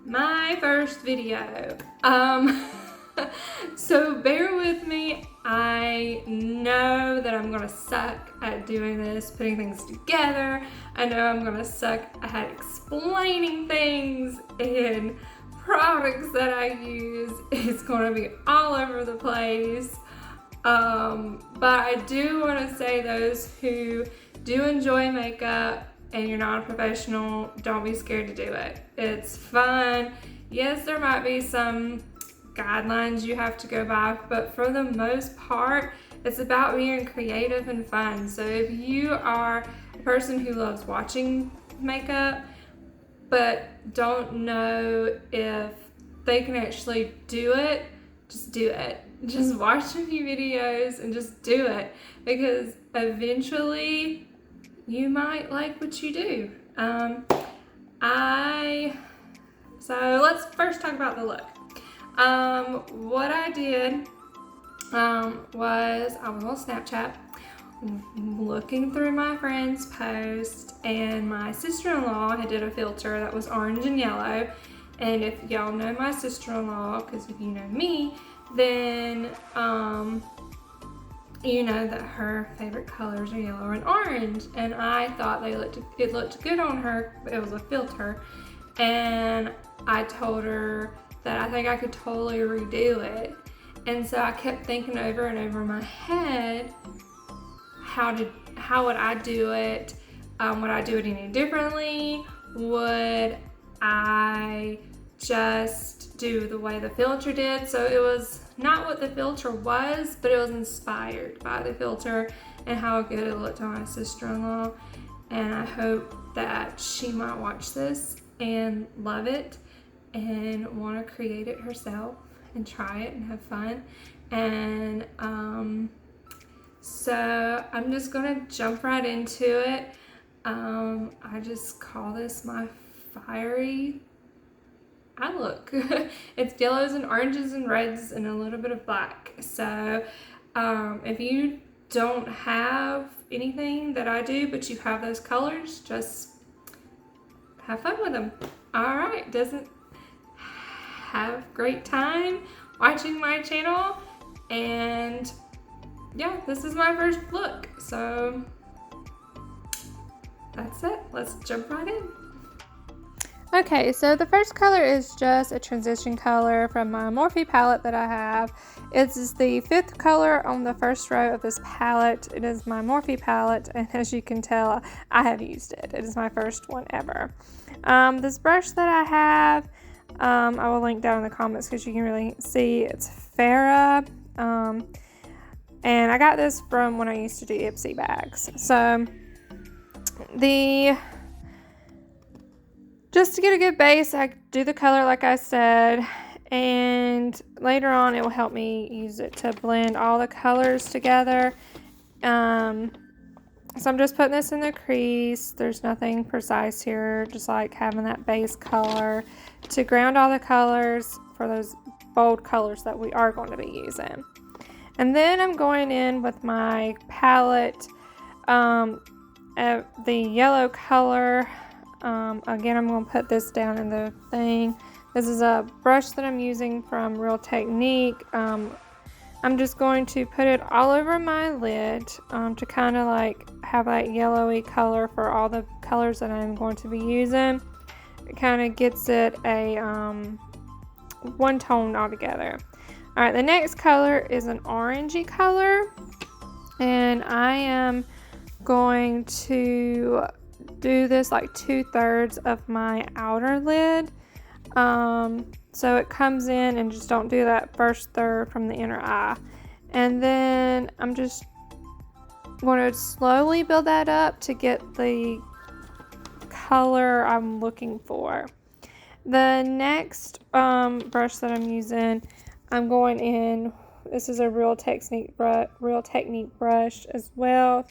My first video. So bear with me. I know that I'm gonna suck at doing this, putting things together. I know I'm gonna suck at explaining things and products that I use. It's gonna be all over the place. But I do want to say, those who do enjoy makeup and you're not a professional, don't be scared to do it. It's fun. Yes, there might be some guidelines you have to go by, but for the most part, it's about being creative and fun. So if you are a person who loves watching makeup, but don't know if they can actually do it, just do it. Just watch a few videos and just do it, because eventually you might like what you do. So let's first talk about the look. What I did was I was on Snapchat looking through my friend's post, and my sister-in-law had did a filter that was orange and yellow. And if y'all know my sister-in-law, because if you know me, then you know that her favorite colors are yellow and orange, and I thought it looked good on her, but it was a filter. And I told her that I think I could totally redo it. And so I kept thinking over and over in my head, how would I do it? Would I do it any differently? Would I just do the way the filter did? So it was not what the filter was, but it was inspired by the filter and how good it looked on my sister-in-law. And I hope that she might watch this and love it and want to create it herself and try it and have fun. And so I'm just gonna jump right into it. I just call this my fiery eye look. It's yellows and oranges and reds and a little bit of black. So if you don't have anything that I do, but you have those colors, just have fun with them. All right, have great time watching my channel. And yeah, this is my first look. So that's it. Let's jump right in. Okay, so the first color is just a transition color from my Morphe palette that I have. It's the 5th color on the first row of this palette. It is my Morphe palette, and as you can tell, I have used it. It is my first one ever. This brush that I have, I will link down in the comments because you can really see, it's F.A.R.A.H. And I got this from when I used to do ipsy bags. So just to get a good base, I do the color like I said, and later on it will help me use it to blend all the colors together. So I'm just putting this in the crease. There's nothing precise here, just like having that base color to ground all the colors for those bold colors that we are going to be using. And then I'm going in with my palette, the yellow color. Again, I'm going to put this down in the thing. This is a brush that I'm using from Real Technique. I'm just going to put it all over my lid to kind of like have that yellowy color for all the colors that I'm going to be using. It kind of gets it a one tone all together. All right, the next color is an orangey color, and I am going to do this like 2/3 of my outer lid. So it comes in, and just don't do that first third from the inner eye. And then I'm just going to slowly build that up to get the color I'm looking for. The next brush that I'm using, I'm going in, this is a Real Technique brush as well.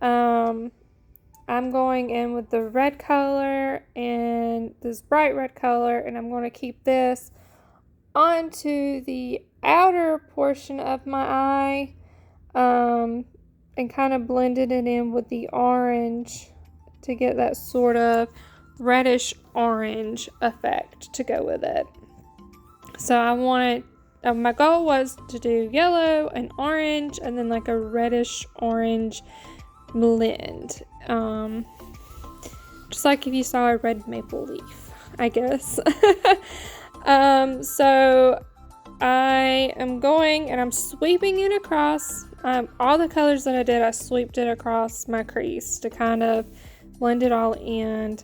I'm going in with the red color and this bright red color, and I'm going to keep this onto the outer portion of my eye and kind of blended it in with the orange to get that sort of reddish orange effect to go with it. So I wanted, my goal was to do yellow and orange and then like a reddish orange blend. Just like if you saw a red maple leaf, I guess. So I am going and I'm sweeping it across. All the colors that I did, I sweeped it across my crease to kind of blend it all in.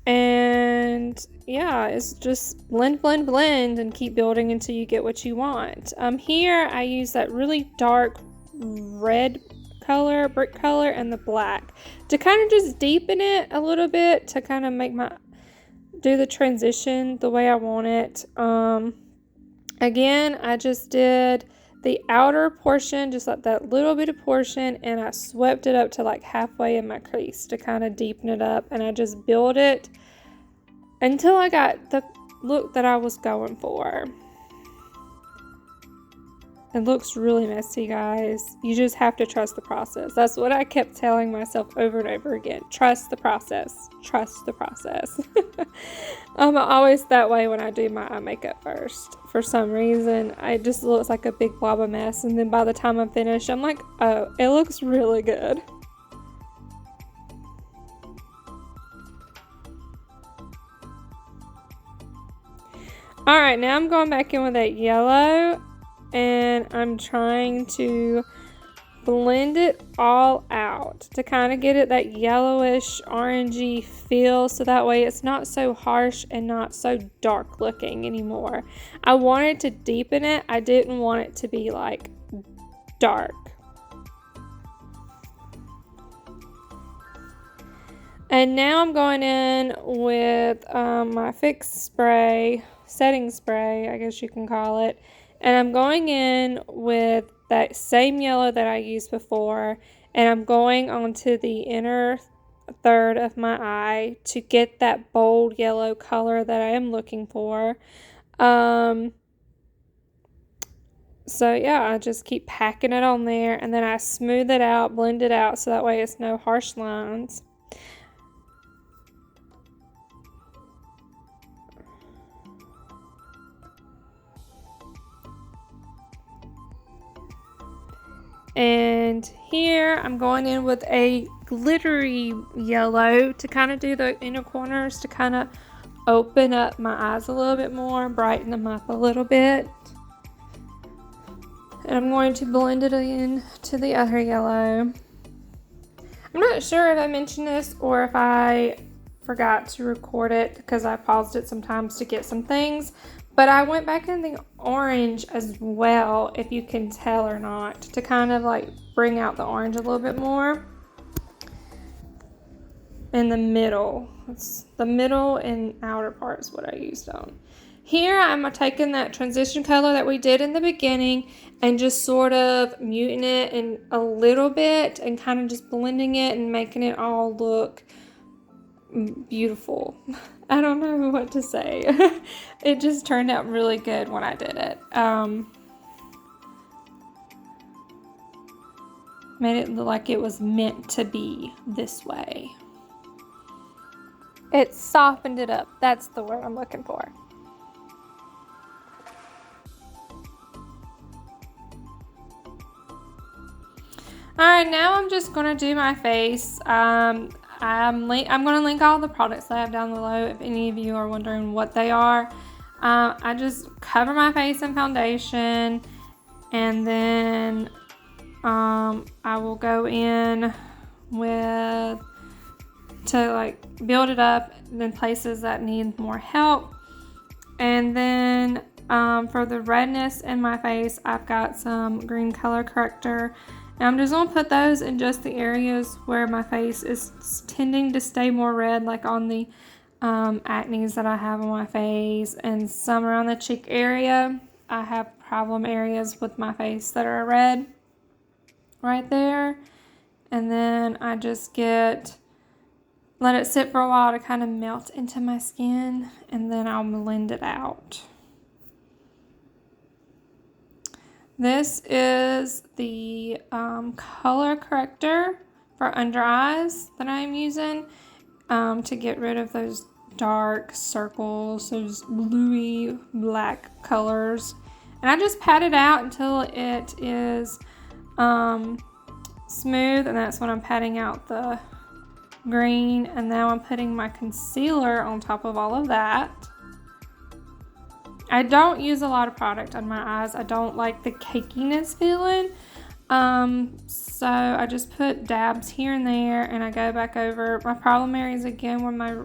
And yeah, it's just blend, blend, blend, and keep building until you get what you want. Here I use that really dark red color, brick color, and the black to kind of just deepen it a little bit to kind of make do the transition the way I want it. Again, I just did the outer portion, just like that little bit of portion, and I swept it up to like halfway in my crease to kind of deepen it up, and I just build it until I got the look that I was going for. It looks really messy, guys. You just have to trust the process. That's what I kept telling myself over and over again. Trust the process. Trust the process. I'm always that way when I do my eye makeup first. For some reason, it just looks like a big blob of mess. And then by the time I'm finished, I'm like, oh, it looks really good. All right, now I'm going back in with that yellow. And I'm trying to blend it all out to kind of get it that yellowish orangey feel, so that way it's not so harsh and not so dark looking anymore. I wanted to deepen it. I didn't want it to be like dark. And now I'm going in with my fix spray, setting spray, I guess you can call it. And I'm going in with that same yellow that I used before, and I'm going onto the inner third of my eye to get that bold yellow color that I am looking for. So yeah, I just keep packing it on there, and then I smooth it out, blend it out, so that way it's no harsh lines. And here I'm going in with a glittery yellow to kind of do the inner corners to kind of open up my eyes a little bit more, brighten them up a little bit. And I'm going to blend it in to the other yellow. I'm not sure if I mentioned this or if I forgot to record it because I paused it sometimes to get some things. But I went back in the orange as well, if you can tell or not, to kind of like bring out the orange a little bit more. In the middle. It's the middle and outer part is what I used on. Here I'm taking that transition color that we did in the beginning and just sort of muting it in a little bit and kind of just blending it and making it all look beautiful. I don't know what to say. It just turned out really good when I did it. Made it look like it was meant to be this way. It softened it up. That's the word I'm looking for. Alright, now I'm just going to do my face. I'm going to link all the products that I have down below if any of you are wondering what they are. I just cover my face in foundation, and then I will go in to like build it up in places that need more help. And then for the redness in my face, I've got some green color corrector. And I'm just going to put those in just the areas where my face is tending to stay more red, like on the acnes that I have on my face, and some around the cheek area. I have problem areas with my face that are red right there. And then I just let it sit for a while to kind of melt into my skin, and then I'll blend it out. This is the color corrector for under eyes that I'm using. to get rid of those dark circles, those bluey black colors. And I just pat it out until it is smooth, and that's when I'm patting out the green. And now I'm putting my concealer on top of all of that. I don't use a lot of product on my eyes. I don't like the cakiness feeling. So I just put dabs here and there, and I go back over my problem areas again where my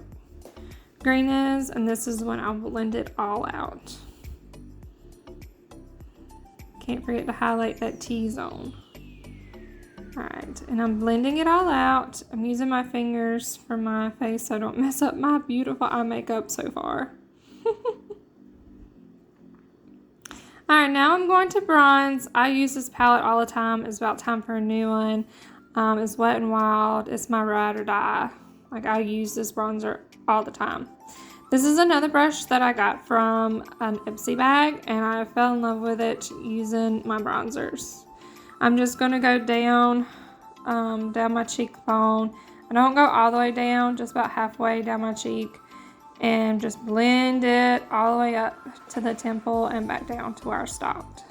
green is, and this is when I'll blend it all out. Can't forget to highlight that T-zone. Alright, and I'm blending it all out. I'm using my fingers for my face so I don't mess up my beautiful eye makeup so far. Alright, now I'm going to bronze. I use this palette all the time. It's about time for a new one. It's Wet n Wild. It's my ride or die. Like, I use this bronzer all the time. This is another brush that I got from an Ipsy bag, and I fell in love with it using my bronzers. I'm just going to go down my cheekbone. I don't go all the way down, just about halfway down my cheek, and just blend it all the way up to the temple and back down to where I stopped.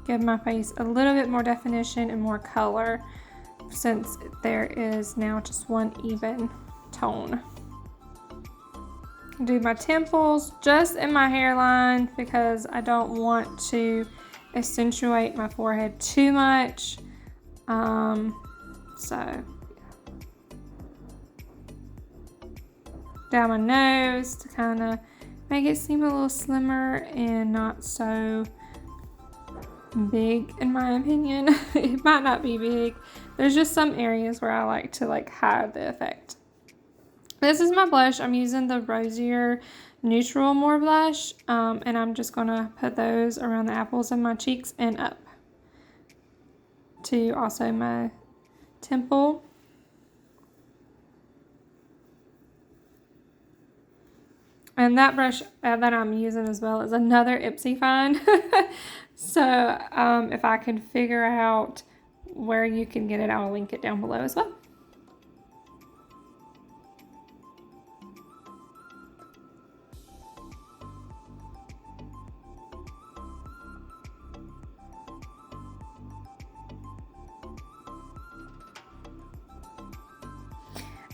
Give my face a little bit more definition and more color, since there is now just one even tone. Do my temples just in my hairline because I don't want to accentuate my forehead too much. So down my nose to kind of make it seem a little slimmer and not so big, in my opinion. It might not be big. There's just some areas where I like to hide the effect. This is my blush. I'm using the Rosier Neutral More blush, and I'm just gonna put those around the apples of my cheeks and up to also my temple. And that brush that I'm using as well is another Ipsy find. So if I can figure out where you can get it, I'll link it down below as well.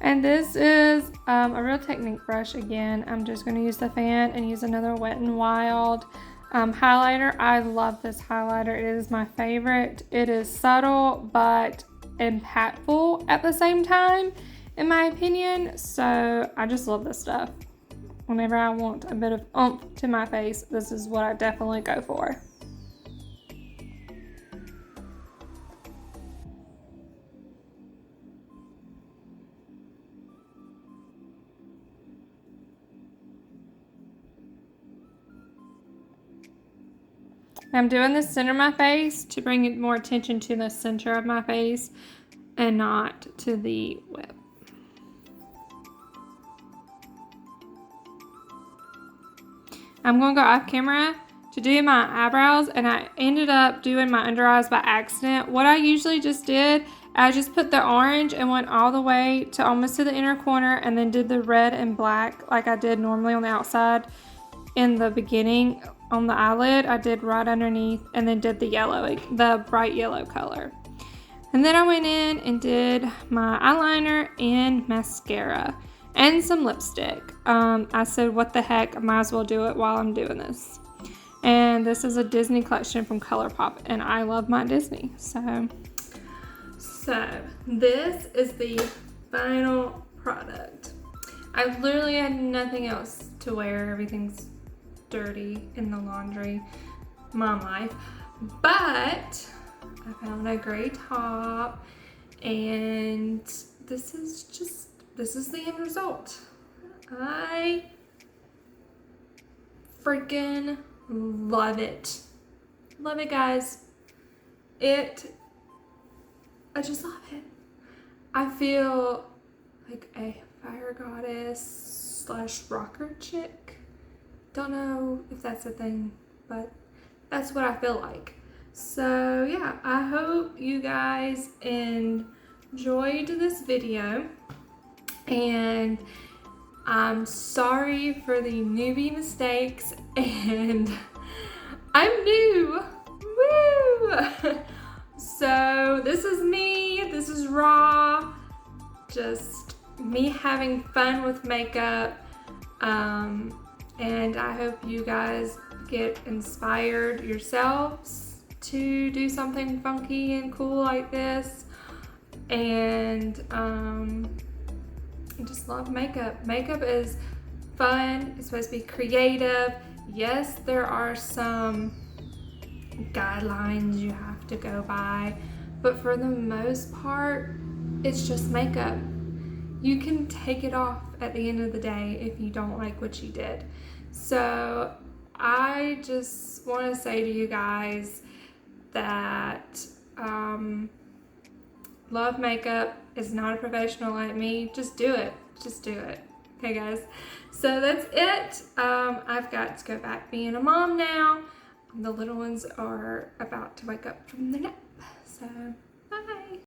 And this is a Real Technique brush again. I'm just going to use the fan and use another Wet n Wild highlighter. I love this highlighter. It is my favorite. It is subtle but impactful at the same time, in my opinion. So I just love this stuff. Whenever I want a bit of oomph to my face, this is what I definitely go for. I'm doing the center of my face to bring more attention to the center of my face and not to the whip. I'm going to go off camera to do my eyebrows, and I ended up doing my under eyes by accident. What I usually just did, I just put the orange and went all the way to almost to the inner corner, and then did the red and black like I did normally on the outside in the beginning. On the eyelid, I did right underneath, and then did the yellow, the bright yellow color. And then I went in and did my eyeliner and mascara and some lipstick. I said, what the heck, I might as well do it while I'm doing this. And this is a Disney collection from ColourPop, and I love my Disney. So this is the final product. I literally had nothing else to wear. Everything's dirty in the laundry, mom life, but I found a gray top, and this is the end result. I freaking love it. Love it, guys. I just love it. I feel like a fire goddess / rocker chick. Don't know if that's a thing, but that's what I feel like. So yeah, I hope you guys enjoyed enjoyed this video, and I'm sorry for the newbie mistakes, and I'm new. Woo! So this is me, this is raw, just me having fun with makeup, and I hope you guys get inspired yourselves to do something funky and cool like this. And I just love makeup. Makeup is fun, it's supposed to be creative. Yes, there are some guidelines you have to go by, but for the most part, it's just makeup. You can take it off at the end of the day if you don't like what you did. So I just want to say to you guys that love makeup. Is not a professional like me. Just do it. Just do it. Okay, guys. So that's it. I've got to go back being a mom now. The little ones are about to wake up from their nap. So, bye.